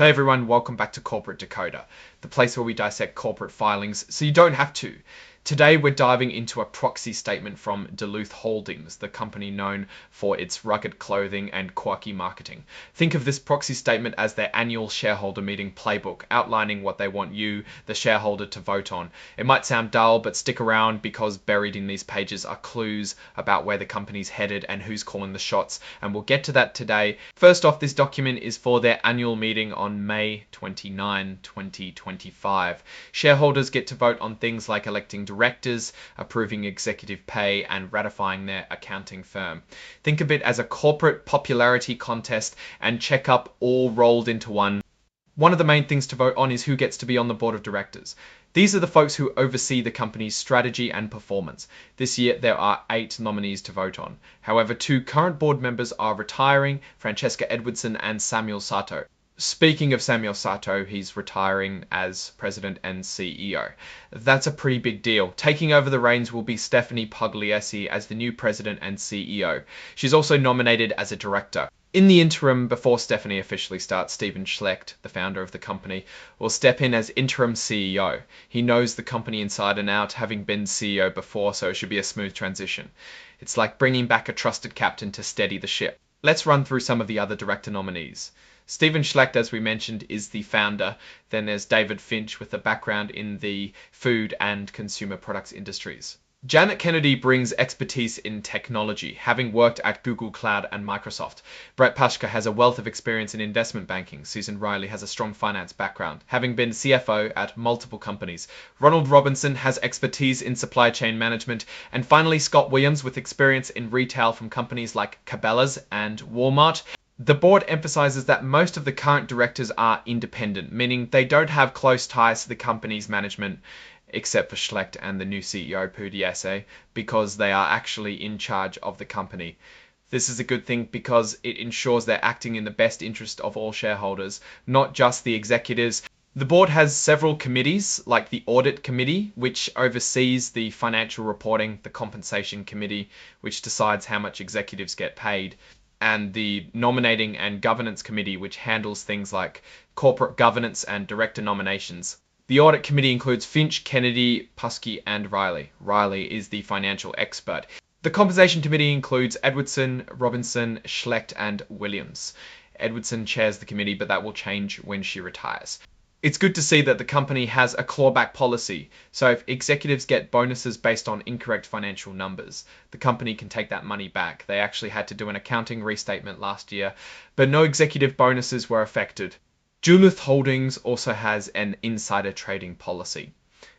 Hey everyone, welcome back to Corporate Decoder, the place where we dissect corporate filings so you don't have to. Today we're diving into a proxy statement from Duluth Holdings, the company known for its rugged clothing and quirky marketing. Think of this proxy statement as their annual shareholder meeting playbook, outlining what they want you, the shareholder, to vote on. It might sound dull, but stick around because buried in these pages are clues about where the company's headed and who's calling the shots, and we'll get to that today. First off, this document is for their annual meeting on May 29, 2025. Shareholders get to vote on things like electing directors, approving executive pay, and ratifying their accounting firm. Think of it as a corporate popularity contest and checkup all rolled into one. One of the main things to vote on is who gets to be on the board of directors. These are the folks who oversee the company's strategy and performance. This year, there are 8 nominees to vote on. However, 2 current board members are retiring, Francesca Edwardson and Samuel Sato. Speaking of Samuel Sato, he's retiring as president and CEO. That's a pretty big deal. Taking over the reins will be Stephanie Pugliese as the new president and CEO. She's also nominated as a director. In the interim, before Stephanie officially starts, Stephen Schlecht, the founder of the company, will step in as interim CEO. He knows the company inside and out, having been CEO before, so it should be a smooth transition. It's like bringing back a trusted captain to steady the ship. Let's run through some of the other director nominees. Stephen Schlecht, as we mentioned, is the founder. Then there's David Finch with a background in the food and consumer products industries. Janet Kennedy brings expertise in technology, having worked at Google Cloud and Microsoft. Brett Paschke has a wealth of experience in investment banking. Susan Riley has a strong finance background, having been CFO at multiple companies. Ronald Robinson has expertise in supply chain management. And finally, Scott Williams with experience in retail from companies like Cabela's and Walmart. The board emphasizes that most of the current directors are independent, meaning they don't have close ties to the company's management, except for Schlecht and the new CEO, Pugliese, because they are actually in charge of the company. This is a good thing because it ensures they're acting in the best interest of all shareholders, not just the executives. The board has several committees, like the Audit Committee, which oversees the financial reporting, the Compensation Committee, which decides how much executives get paid, and the Nominating and Governance Committee, which handles things like corporate governance and director nominations. The Audit Committee includes Finch, Kennedy, Paschke, and Riley. Riley is the financial expert. The Compensation Committee includes Edwardson, Robinson, Schlecht, and Williams. Edwardson chairs the committee, but that will change when she retires. It's good to see that the company has a clawback policy, so if executives get bonuses based on incorrect financial numbers, the company can take that money back. They actually had to do an accounting restatement last year, but no executive bonuses were affected. Duluth Holdings also has an insider trading policy.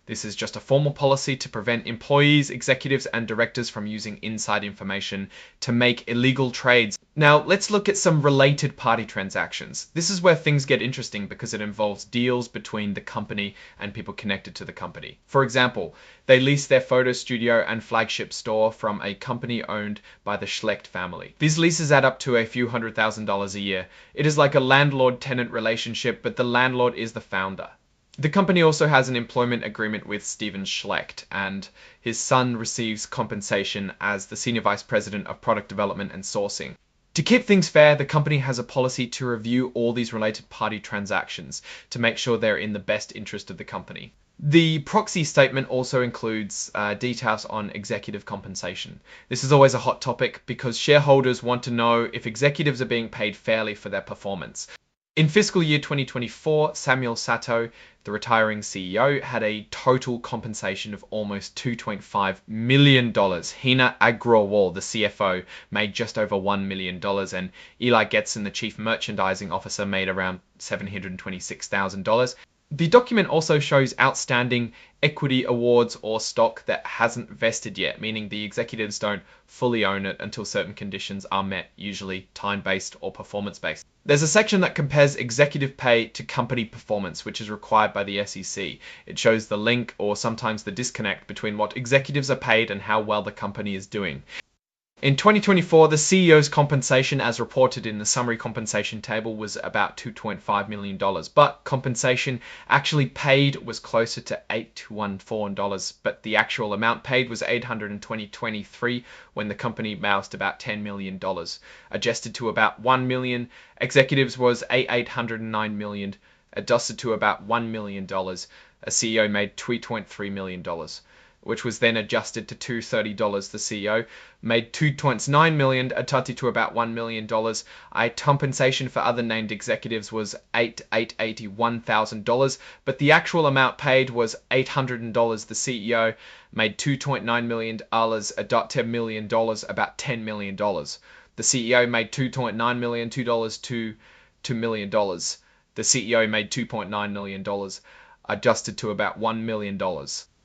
This is just a formal policy to prevent employees, executives, and directors from using inside information to make illegal trades. Now, let's look at some related party transactions. This is where things get interesting because it involves deals between the company and people connected to the company. For example, they lease their photo studio and flagship store from a company owned by the Schlecht family. These leases add up to a few $100,000 a year. It is like a landlord-tenant relationship, but the landlord is the founder. The company also has an employment agreement with Stephen Schlecht, and his son receives compensation as the Senior Vice President of Product Development and Sourcing. To keep things fair, the company has a policy to review all these related party transactions to make sure they're in the best interest of the company. The proxy statement also includes details on executive compensation. This is always a hot topic because shareholders want to know if executives are being paid fairly for their performance. In fiscal year 2024, Samuel Sato, the retiring CEO, had a total compensation of almost $2.5 million. Hina Agrawal, the CFO, made just over $1 million, and Eli Getson, the chief merchandising officer, made around $726,000. The document also shows outstanding equity awards or stock that hasn't vested yet, meaning the executives don't fully own it until certain conditions are met, usually time-based or performance-based. There's a section that compares executive pay to company performance, which is required by the SEC. It shows the link or sometimes the disconnect between what executives are paid and how well the company is doing. In 2024, the CEO's compensation, as reported in the summary compensation table, was about $2.5 million, but compensation actually paid was closer to $814, but the actual amount paid was $800 in 2023 when the company amassed about $10 million. Adjusted to about $1 million, executives was $809 million, adjusted to about $1 million. A CEO made $2.3 million. Which was then adjusted to $230. The CEO made $2.9 million, adjusted to about $1 million. Compensation for other named executives was $881,000, but the actual amount paid was $800. The CEO made $2.9 million, adjusted $10 million, about $10 million. The CEO made $2.9 million, $2 to $2 million. The CEO made $2.9 million, adjusted to about $1 million.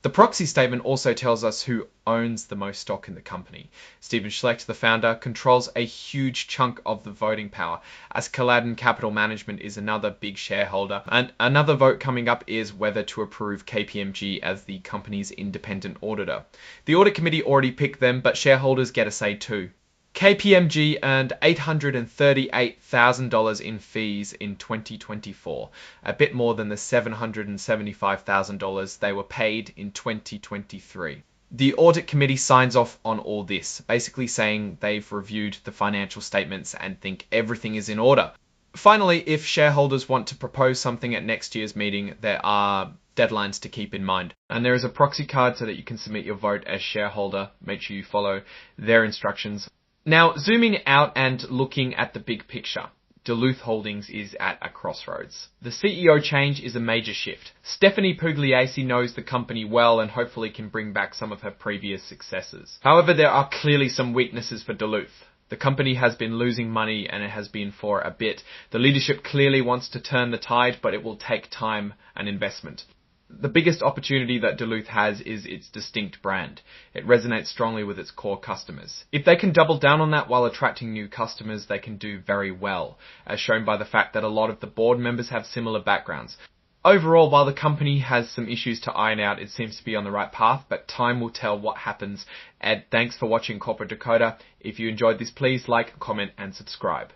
The proxy statement also tells us who owns the most stock in the company. Stephen Schlecht, the founder, controls a huge chunk of the voting power, as Caladin Capital Management is another big shareholder. And another vote coming up is whether to approve KPMG as the company's independent auditor. The audit committee already picked them, but shareholders get a say too. KPMG earned $838,000 in fees in 2024, a bit more than the $775,000 they were paid in 2023. The audit committee signs off on all this, basically saying they've reviewed the financial statements and think everything is in order. Finally, if shareholders want to propose something at next year's meeting, there are deadlines to keep in mind. And there is a proxy card so that you can submit your vote as shareholder. Make sure you follow their instructions. Now, zooming out and looking at the big picture, Duluth Holdings is at a crossroads. The CEO change is a major shift. Stephanie Pugliese knows the company well and hopefully can bring back some of her previous successes. However, there are clearly some weaknesses for Duluth. The company has been losing money and it has been for a bit. The leadership clearly wants to turn the tide, but it will take time and investment. The biggest opportunity that Duluth has is its distinct brand. It resonates strongly with its core customers. If they can double down on that while attracting new customers, they can do very well, as shown by the fact that a lot of the board members have similar backgrounds. Overall, while the company has some issues to iron out, it seems to be on the right path, but time will tell what happens. And thanks for watching Corporate Decoder. If you enjoyed this, please like, comment, and subscribe.